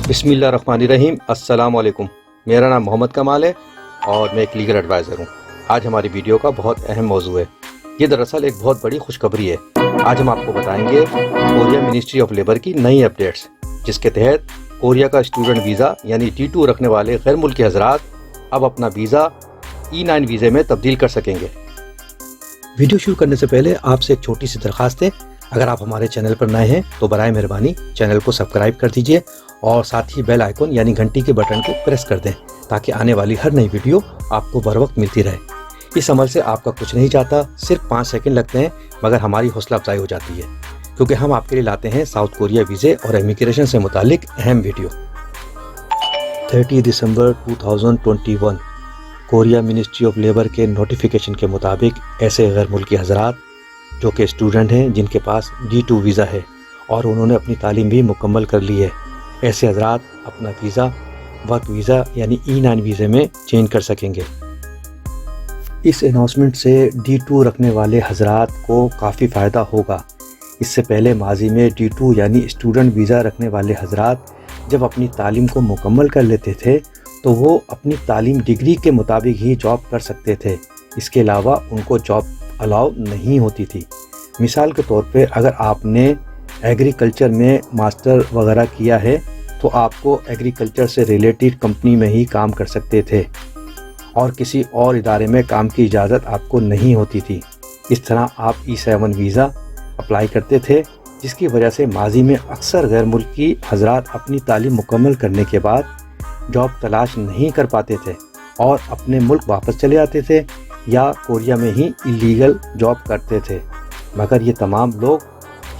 बिस्मिल्लाहिर्रहमानिर्रहीम। अस्सलाम वालेकुम। मेरा नाम मोहम्मद कमाल है और मैं एक लीगल एडवाइज़र हूँ। आज हमारी वीडियो का बहुत अहम मौजू है। ये दरअसल एक बहुत बड़ी खुशखबरी है। आज हम आपको बताएंगे कोरिया मिनिस्ट्री ऑफ लेबर की नई अपडेट्स, जिसके तहत कोरिया का स्टूडेंट वीज़ा यानी T2 रखने वाले गैर मुल्की हजरात अब अपना वीज़ा E9 वीज़े में तब्दील कर सकेंगे। वीडियो शुरू करने से पहले आपसे एक छोटी सी दरख्वास्त है, अगर आप हमारे चैनल पर नए हैं तो बराए मेहरबानी चैनल को सब्सक्राइब कर दीजिए और साथ ही बेल आइकन यानी घंटी के बटन को प्रेस कर दें ताकि आने वाली हर नई वीडियो आपको बर वक्त मिलती रहे। इस अमल से आपका कुछ नहीं जाता, सिर्फ 5 सेकंड लगते हैं, मगर हमारी हौसला अफजाई हो जाती है क्योंकि हम आपके लिए लाते हैं साउथ कोरिया वीज़े और इमिग्रेशन से मुतालिक अहम video. 30 December 2021 Korea ministry of labour के नोटिफिकेशन के मुताबिक ऐसे गैर मुल्की हजरात जो कि स्टूडेंट हैं जिनके पास D2 वीज़ा है और उन्होंने अपनी तालीम भी मुकम्मल कर ली है, ऐसे हजरात अपना वीज़ा वर्क वीज़ा यानी E9 वीज़े में चेंज कर सकेंगे। इस अनाउंसमेंट से D2 रखने वाले हजरात को काफ़ी फ़ायदा होगा। इससे पहले माजी में D2 यानी स्टूडेंट वीज़ा रखने वाले हजरात जब अपनी तालीम को मुकम्मल कर लेते थे तो वो अपनी तालीम डिग्री के मुताबिक ही जॉब कर सकते थे। इसके अलावा उनको जॉब अलाउ नहीं होती थी। मिसाल के तौर पे अगर आपने एग्रीकल्चर में मास्टर वगैरह किया है तो आपको एग्रीकल्चर से रिलेटेड कंपनी में ही काम कर सकते थे और किसी और इदारे में काम की इजाज़त आपको नहीं होती थी। इस तरह आप E7 वीज़ा अप्लाई करते थे, जिसकी वजह से माजी में अक्सर गैर मुल्की हजरात अपनी तालीम मुकम्मल करने के बाद जॉब तलाश नहीं कर पाते थे और अपने मुल्क वापस चले आते थे या कोरिया में ही इलीगल जॉब करते थे। मगर ये तमाम लोग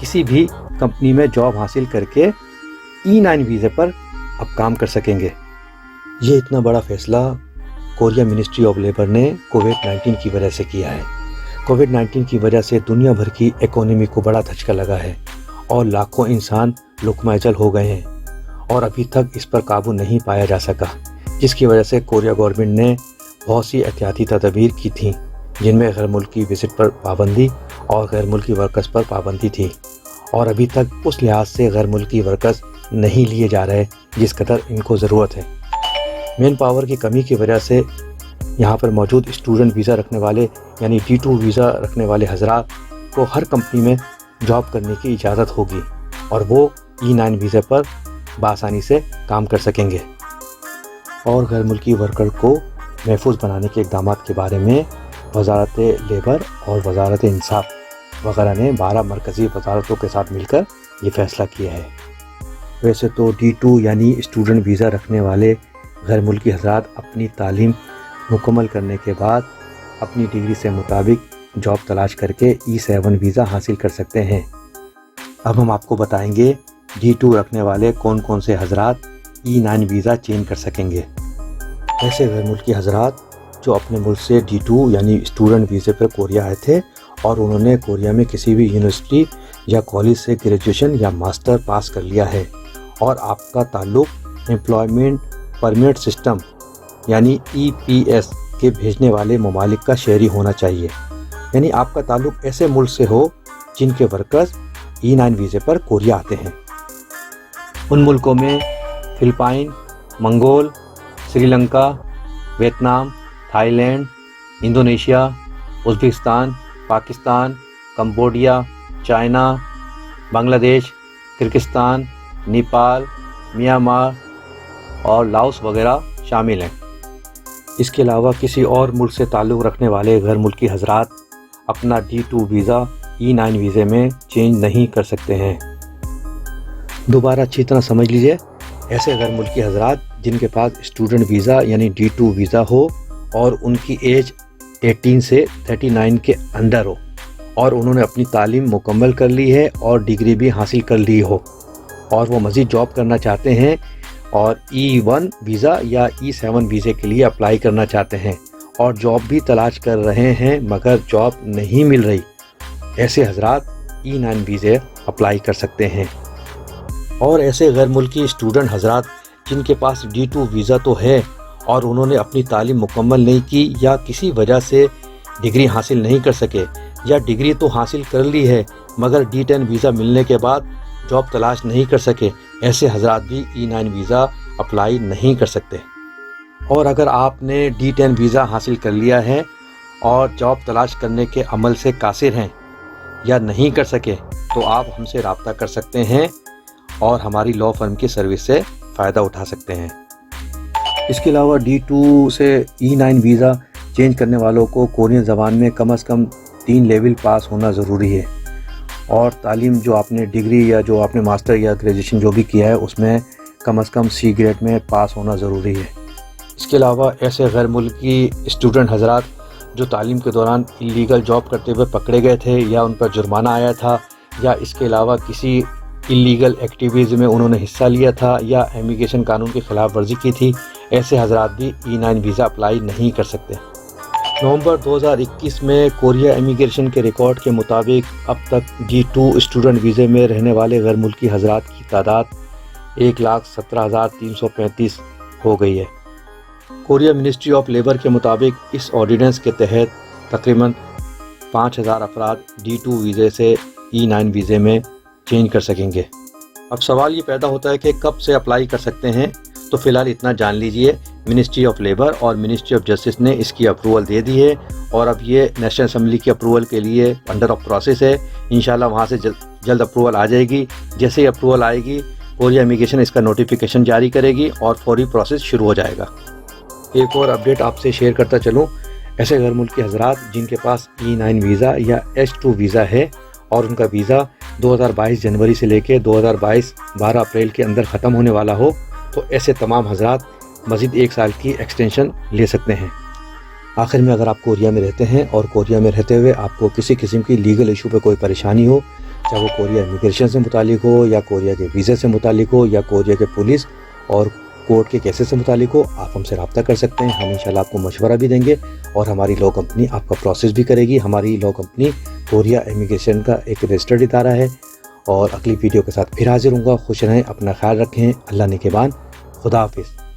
किसी भी कंपनी में जॉब हासिल करके E9 वीज़े पर अब काम कर सकेंगे। ये इतना बड़ा फ़ैसला कोरिया मिनिस्ट्री ऑफ लेबर ने कोविड-19 की वजह से किया है। कोविड-19 की वजह से दुनिया भर की इकोनॉमी को बड़ा धचका लगा है और लाखों इंसान लुक़मा अजल हो गए हैं और अभी तक इस पर काबू नहीं पाया जा सका, जिसकी वजह से कोरिया गवर्नमेंट ने बहुत सी एहतियाती तदबीर की थी, जिनमें गैर मुल्की विज़िट पर पाबंदी और गैर मुल्की वर्कर्स पर पाबंदी थी और अभी तक उस लिहाज से गैर मुल्की वर्कर्स नहीं लिए जा रहे जिस कदर इनको ज़रूरत है। मैन पावर की कमी की वजह से यहाँ पर मौजूद स्टूडेंट वीज़ा रखने वाले यानी D2 वीज़ा रखने वाले हजरात को हर कंपनी में जॉब करने की इजाज़त होगी और वो E9 वीज़े पर बआसानी से काम कर सकेंगे। और गैर मुल्की वर्कर को महफूज बनाने के इक़दाम के बारे में वज़ारत लेबर और वज़ारत इंसाफ वगैरह ने 12 मरकज़ी वज़ारतों के साथ मिलकर ये फ़ैसला किया है। वैसे तो D2 यानी स्टूडेंट वीज़ा रखने वाले गैर मुल्की हजरात अपनी तालीम मुकम्मल करने के बाद अपनी डिग्री से मुताबिक जॉब तलाश करके E7 वीज़ा हासिल कर सकते हैं। अब हम आपको बताएंगे D2 रखने वाले कौन कौन से हजरात E9 वीज़ा चेंज कर सकेंगे। ऐसे गैर मुल्की हजरात जो अपने मुल्क से D2 यानी स्टूडेंट वीज़े पर कोरिया आए थे और उन्होंने कोरिया में किसी भी यूनिवर्सिटी या कॉलेज से ग्रेजुएशन या मास्टर पास कर लिया है और आपका ताल्लुक़ एम्प्लॉयमेंट परमिट सिस्टम यानी EPS के भेजने वाले ममालिक का शहरी होना चाहिए, यानी आपका ताल्लुक़ ऐसे मुल्क से हो जिनके वर्कर्स E9 वीज़े पर कोरिया आते हैं। उन मुल्कों में Philippine, Mongol, Sri Lanka, Vietnam, Thailand, Indonesia, Uzbekistan, Pakistan, Cambodia, China, Bangladesh, Kyrgyzstan, Nepal, Myanmar और लाओस वगैरह शामिल हैं। इसके अलावा किसी और मुल्क से ताल्लुक़ रखने वाले गैर मुल्की हजरात अपना D2 वीज़ा E9 वीज़े में चेंज नहीं कर सकते हैं। दोबारा अच्छी तरह समझ लीजिए, ऐसे गैर मुल्की हजरात जिनके पास स्टूडेंट वीज़ा यानी D2 वीज़ा हो और उनकी एज 18 से 39 के अंदर हो और उन्होंने अपनी तालीम मुकम्मल कर ली है और डिग्री भी हासिल कर ली हो और वो मज़ीद जॉब करना चाहते हैं और E1 वीज़ा या E7 वीज़े के लिए अप्लाई करना चाहते हैं और जॉब भी तलाश कर रहे हैं मगर जॉब नहीं मिल रही, ऐसे हजरात E9 वीज़े अप्लाई कर सकते हैं। और ऐसे गैर मुल्की स्टूडेंट हजरात जिनके पास D2 वीज़ा तो है और उन्होंने अपनी तालीम मुकम्मल नहीं की या किसी वजह से डिग्री हासिल नहीं कर सके या डिग्री तो हासिल कर ली है मगर D10 वीज़ा मिलने के बाद जॉब तलाश नहीं कर सके, ऐसे हजरात भी E9 वीज़ा अप्लाई नहीं कर सकते। और अगर आपने D10 वीज़ा हासिल कर लिया है और जॉब तलाश करने के अमल से कासिर हैं या नहीं कर सके, तो आप हमसे रब्ता कर सकते हैं और हमारी लॉ फर्म की सर्विस से फ़ायदा उठा सकते हैं। इसके अलावा D2 से E9 वीज़ा चेंज करने वालों को कोरियन ज़बान में कम से कम 3 लेवल पास होना ज़रूरी है, और तालीम जो आपने डिग्री या जो आपने मास्टर या ग्रेजुएशन जो भी किया है उसमें कम से कम C ग्रेड में पास होना ज़रूरी है। इसके अलावा ऐसे गैर मुल्की स्टूडेंट हजरात जो तालीम के दौरान इलीगल जॉब करते हुए पकड़े गए थे या उन पर जुर्माना आया था या इसके अलावा किसी इलीगल एक्टिविटीज़ में उन्होंने हिस्सा लिया था या इमिग्रेशन कानून की खिलाफ वर्जी की थी, ऐसे हजरात भी E9 वीज़ा अप्लाई नहीं कर सकते। नवंबर 2021 में कोरिया इमिग्रेशन के रिकॉर्ड के मुताबिक अब तक D2 स्टूडेंट वीज़े में रहने वाले गैर मुल्की हजरात की तादाद 1,17,335 हो गई है। कोरिया मिनिस्ट्री ऑफ लेबर के मुताबिक इस ऑर्डिनेंस के तहत तकरीबन 5,000 अफराद D2 वीज़े से E9 वीज़े में चेंज कर सकेंगे। अब सवाल ये पैदा होता है कि कब से अप्लाई कर सकते हैं, तो फ़िलहाल इतना जान लीजिए, मिनिस्ट्री ऑफ लेबर और मिनिस्ट्री ऑफ जस्टिस ने इसकी अप्रूवल दे दी है और अब ये नेशनल असम्बली की अप्रूवल के लिए अंडर ऑफ प्रोसेस है। इंशाल्लाह वहाँ से जल्द अप्रूवल आ जाएगी। जैसे ही अप्रूवल आएगी कोरिया इमिग्रेशन इसका नोटिफिकेशन जारी करेगी और फौरी प्रोसेस शुरू हो जाएगा। एक और अपडेट आपसे शेयर करता चलूँ, ऐसे गैर मुल्की हजरात जिनके पास E9 वीज़ा या H2 वीज़ा है और उनका वीज़ा 2022 जनवरी से लेकर 2022 12 अप्रैल के अंदर ख़त्म होने वाला हो, तो ऐसे तमाम हजरात मज़ीद 1 साल की एक्सटेंशन ले सकते हैं। आखिर में अगर आप कोरिया में रहते हैं और कोरिया में रहते हुए आपको किसी किस्म की लीगल इशू पे कोई परेशानी हो, चाहे वो कोरिया इमिग्रेशन से मुतालिक हो या कोरिया के वीज़े से मुतालिक हो या कोरिया के पुलिस और कोर्ट के केसेस से मुतालिक हो, आप हमसे रब्ता कर सकते हैं। हम इंशाल्लाह आपको मशवरा भी देंगे और हमारी लॉ कंपनी आपका प्रोसेस भी करेगी। हमारी लॉ कंपनी कोरिया इमिग्रेशन का एक रजिस्टर्ड इदारा है। और अगली वीडियो के साथ फिर हाजिर हूँगा। खुश रहें, अपना ख्याल रखें। अल्लाह निगहबान। खुदा हाफिज़।